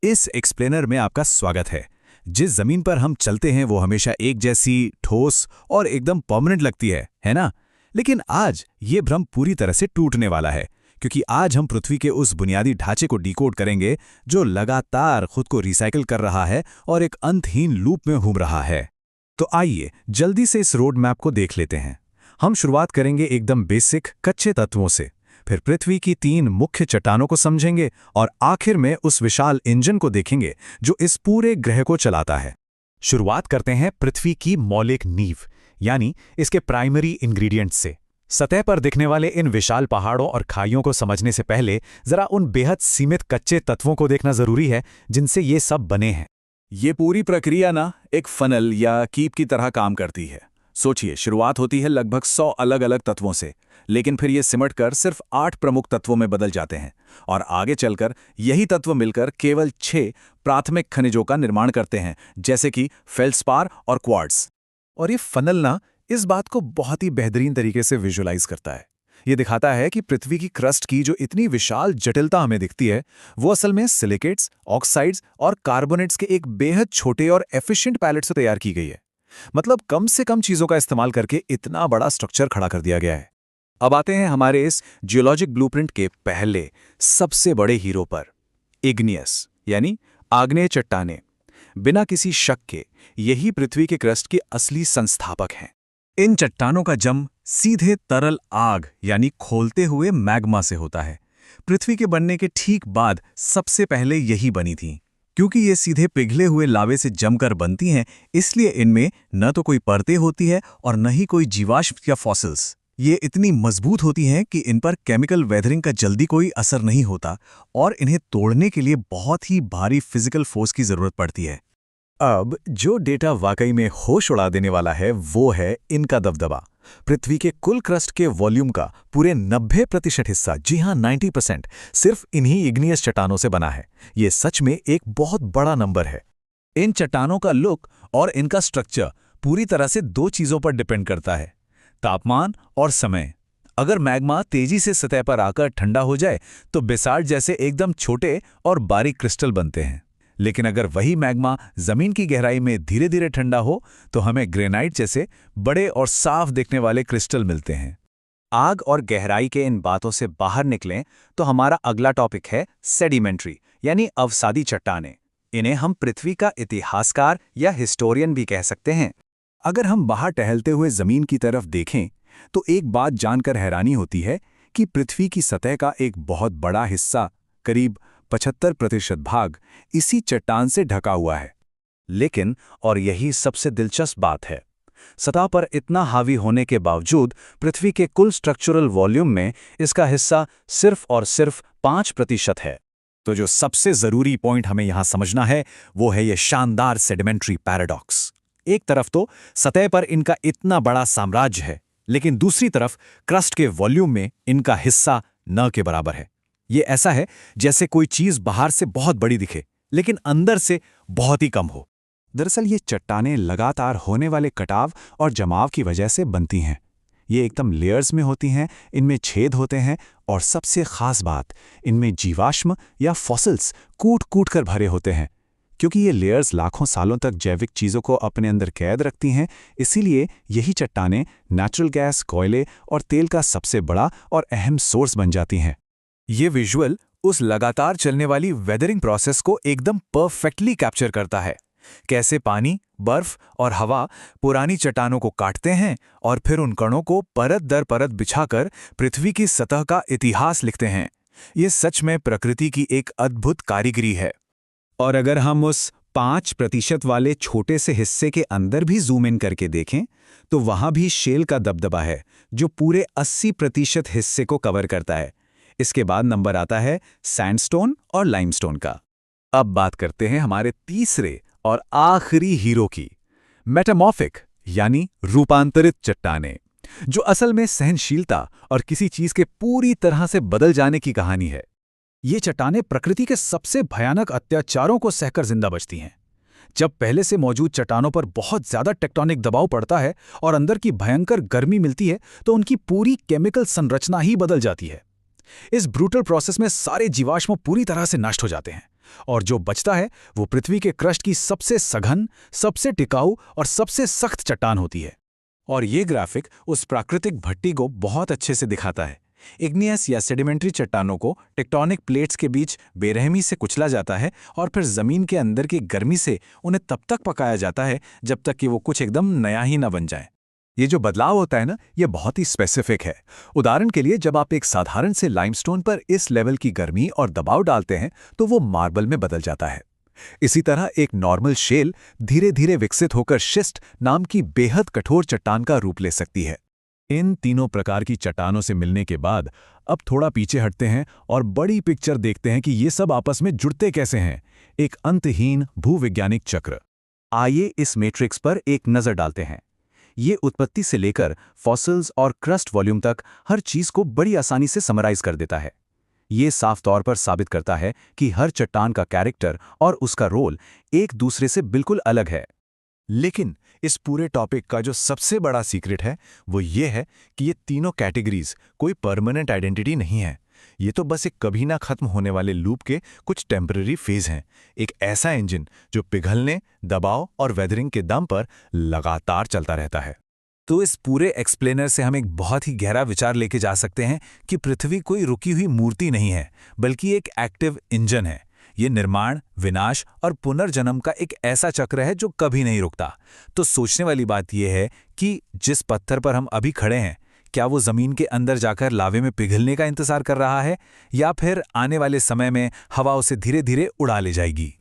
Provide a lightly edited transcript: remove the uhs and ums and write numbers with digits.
इस एक्सप्लेनर में आपका स्वागत है। जिस जमीन पर हम चलते हैं वो हमेशा एक जैसी, ठोस और एकदम परमानेंट लगती है ना? लेकिन आज ये भ्रम पूरी तरह से टूटने वाला है, क्योंकि आज हम पृथ्वी के उस बुनियादी ढांचे को डिकोड करेंगे जो लगातार खुद को रिसाइकिल कर रहा है और एक अंतहीन लूप में घूम रहा है। तो आइए जल्दी से इस रोड मैप को देख लेते हैं। हम शुरुआत करेंगे एकदम बेसिक कच्चे तत्वों से, फिर पृथ्वी की 3 मुख्य चट्टानों को समझेंगे और आखिर में उस विशाल इंजन को देखेंगे जो इस पूरे ग्रह को चलाता है। शुरुआत करते हैं पृथ्वी की मौलिक नींव, यानी इसके प्राइमरी इंग्रेडिएंट्स से। सतह पर दिखने वाले इन विशाल पहाड़ों और खाइयों को समझने से पहले जरा उन बेहद सीमित कच्चे तत्वों को देखना जरूरी है जिनसे ये सब बने हैं। ये पूरी प्रक्रिया ना एक फनल या कीप की तरह काम करती है। सोचिए, शुरुआत होती है लगभग 100 अलग अलग तत्वों से, लेकिन फिर ये सिमटकर सिर्फ 8 प्रमुख तत्वों में बदल जाते हैं और आगे चलकर यही तत्व मिलकर केवल 6 प्राथमिक खनिजों का निर्माण करते हैं, जैसे कि फेल्ड्स्पार और क्वार्ट्ज। और ये फनल ना इस बात को बहुत ही बेहतरीन तरीके से विजुलाइज करता है। ये दिखाता है कि पृथ्वी की क्रस्ट की जो इतनी विशाल जटिलता हमें दिखती है, वो असल में सिलिकेट्स, ऑक्साइड्स और कार्बोनेट्स के एक बेहद छोटे और एफिशिएंट पैलेट से तैयार की गई है। मतलब कम से कम चीजों का इस्तेमाल करके इतना बड़ा स्ट्रक्चर खड़ा कर दिया गया है। अब आते हैं हमारे इस जियोलॉजिक ब्लूप्रिंट के पहले सबसे बड़े हीरो पर, इग्नियस यानी आग्नेय चट्टानें। बिना किसी शक के यही पृथ्वी के क्रस्ट के असली संस्थापक हैं। इन चट्टानों का जन्म सीधे तरल आग यानी खोलते हुए मैग्मा से होता है। पृथ्वी के बनने के ठीक बाद सबसे पहले यही बनी थी। क्योंकि ये सीधे पिघले हुए लावे से जमकर बनती हैं, इसलिए इनमें न तो कोई परतें होती है और न ही कोई जीवाश्म या फॉसिल्स। ये इतनी मजबूत होती हैं कि इन पर केमिकल वेदरिंग का जल्दी कोई असर नहीं होता और इन्हें तोड़ने के लिए बहुत ही भारी फिजिकल फोर्स की जरूरत पड़ती है। अब जो डेटा वाकई में होश उड़ा देने वाला है वो है इनका दबदबा। पृथ्वी के कुल क्रस्ट के वॉल्यूम का पूरे 90% हिस्सा, जी हां 90%, सिर्फ इन्हीं इग्नियस चट्टानों से बना है। ये सच में एक बहुत बड़ा नंबर है। इन चट्टानों का लुक और इनका स्ट्रक्चर पूरी तरह से 2 चीजों पर डिपेंड करता है, तापमान और समय। अगर मैग्मा तेजी से सतह पर आकर ठंडा हो जाए तो बेसाल्ट जैसे एकदम छोटे और बारीक क्रिस्टल बनते हैं, लेकिन अगर वही मैग्मा जमीन की गहराई में धीरे धीरे ठंडा हो तो हमें ग्रेनाइट जैसे बड़े और साफ दिखने वाले क्रिस्टल मिलते हैं। आग और गहराई के इन बातों से बाहर निकलें तो हमारा अगला टॉपिक है सेडिमेंट्री यानी अवसादी चट्टानें। इन्हें हम पृथ्वी का इतिहासकार या हिस्टोरियन भी कह सकते हैं। अगर हम बाहर टहलते हुए जमीन की तरफ देखें तो एक बात जानकर हैरानी होती है कि पृथ्वी की सतह का एक बहुत बड़ा हिस्सा, करीब 75% भाग, इसी चट्टान से ढका हुआ है। लेकिन, और यही सबसे दिलचस्प बात है, सतह पर इतना हावी होने के बावजूद पृथ्वी के कुल स्ट्रक्चरल वॉल्यूम में इसका हिस्सा सिर्फ और सिर्फ 5% है। तो जो सबसे जरूरी पॉइंट हमें यहां समझना है वो है ये शानदार सेडिमेंट्री पैराडॉक्स। एक तरफ तो सतह पर इनका इतना बड़ा साम्राज्य है, लेकिन दूसरी तरफ क्रस्ट के वॉल्यूम में इनका हिस्सा न के बराबर है। ये ऐसा है जैसे कोई चीज बाहर से बहुत बड़ी दिखे लेकिन अंदर से बहुत ही कम हो। दरअसल ये चट्टानें लगातार होने वाले कटाव और जमाव की वजह से बनती हैं। ये एकदम लेयर्स में होती हैं, इनमें छेद होते हैं और सबसे खास बात, इनमें जीवाश्म या फॉसिल्स कूट कूट कर भरे होते हैं। क्योंकि ये लेयर्स लाखों सालों तक जैविक चीज़ों को अपने अंदर कैद रखती हैं, इसीलिए यही चट्टानें नेचुरल गैस, कोयले और तेल का सबसे बड़ा और अहम सोर्स बन जाती हैं। ये विजुअल उस लगातार चलने वाली वेदरिंग प्रोसेस को एकदम परफेक्टली कैप्चर करता है। कैसे पानी, बर्फ और हवा पुरानी चट्टानों को काटते हैं और फिर उन कणों को परत दर परत बिछाकर पृथ्वी की सतह का इतिहास लिखते हैं। ये सच में प्रकृति की एक अद्भुत कारीगरी है। और अगर हम उस 5% वाले छोटे से हिस्से के अंदर भी जूम इन करके देखें तो वहां भी शेल का दबदबा है जो पूरे 80% हिस्से को कवर करता है। इसके बाद नंबर आता है सैंडस्टोन और लाइमस्टोन का। अब बात करते हैं हमारे तीसरे और आखिरी हीरो की, मेटामॉर्फिक यानी रूपांतरित चट्टानें, जो असल में सहनशीलता और किसी चीज के पूरी तरह से बदल जाने की कहानी है। ये चट्टानें प्रकृति के सबसे भयानक अत्याचारों को सहकर जिंदा बचती हैं। जब पहले से मौजूद चट्टानों पर बहुत ज्यादा टेक्टोनिक दबाव पड़ता है और अंदर की भयंकर गर्मी मिलती है तो उनकी पूरी केमिकल संरचना ही बदल जाती है। इस ब्रूटल प्रोसेस में सारे जीवाश्म पूरी तरह से नष्ट हो जाते हैं और जो बचता है वो पृथ्वी के क्रस्ट की सबसे सघन, सबसे टिकाऊ और सबसे सख्त चट्टान होती है। और ये ग्राफिक उस प्राकृतिक भट्टी को बहुत अच्छे से दिखाता है। इग्नियस या सेडिमेंट्री चट्टानों को टेक्टोनिक प्लेट्स के बीच बेरहमी से कुचला जाता है और फिर जमीन के अंदर की गर्मी से उन्हें तब तक पकाया जाता है जब तक कि वो कुछ एकदम नया ही न बन जाए। ये जो बदलाव होता है ना, ये बहुत ही स्पेसिफिक है। उदाहरण के लिए जब आप एक साधारण से लाइमस्टोन पर इस लेवल की गर्मी और दबाव डालते हैं तो वो मार्बल में बदल जाता है। इसी तरह एक नॉर्मल शेल धीरे धीरे विकसित होकर शिस्ट नाम की बेहद कठोर चट्टान का रूप ले सकती है। इन तीनों प्रकार की चट्टानों से मिलने के बाद अब थोड़ा पीछे हटते हैं और बड़ी पिक्चर देखते हैं कि ये सब आपस में जुड़ते कैसे हैं। एक अंतहीन भूवैज्ञानिक चक्र। आइए इस मैट्रिक्स पर एक नजर डालते हैं। ये उत्पत्ति से लेकर फॉसिल्स और क्रस्ट वॉल्यूम तक हर चीज को बड़ी आसानी से समराइज कर देता है। ये साफ तौर पर साबित करता है कि हर चट्टान का कैरेक्टर और उसका रोल एक दूसरे से बिल्कुल अलग है। लेकिन इस पूरे टॉपिक का जो सबसे बड़ा सीक्रेट है वो ये है कि ये तीनों कैटेगरीज कोई परमानेंट आइडेंटिटी नहीं है। ये तो बस एक कभी ना खत्म होने वाले लूप के कुछ टेम्पररी फेज हैं। एक ऐसा इंजन जो पिघलने, दबाव और वेदरिंग के दम पर लगातार चलता रहता है। तो इस पूरे एक्सप्लेनर से हम एक बहुत ही गहरा विचार लेके जा सकते हैं कि पृथ्वी कोई रुकी हुई मूर्ति नहीं है, बल्कि एक एक्टिव इंजन है। ये निर्माण, विनाश और पुनर्जन्म का एक ऐसा चक्र है जो कभी नहीं रुकता। तो सोचने वाली बात यह है कि जिस पत्थर पर हम अभी खड़े हैं, क्या वो जमीन के अंदर जाकर लावे में पिघलने का इंतजार कर रहा है, या फिर आने वाले समय में हवा उसे धीरे धीरे उड़ा ले जाएगी।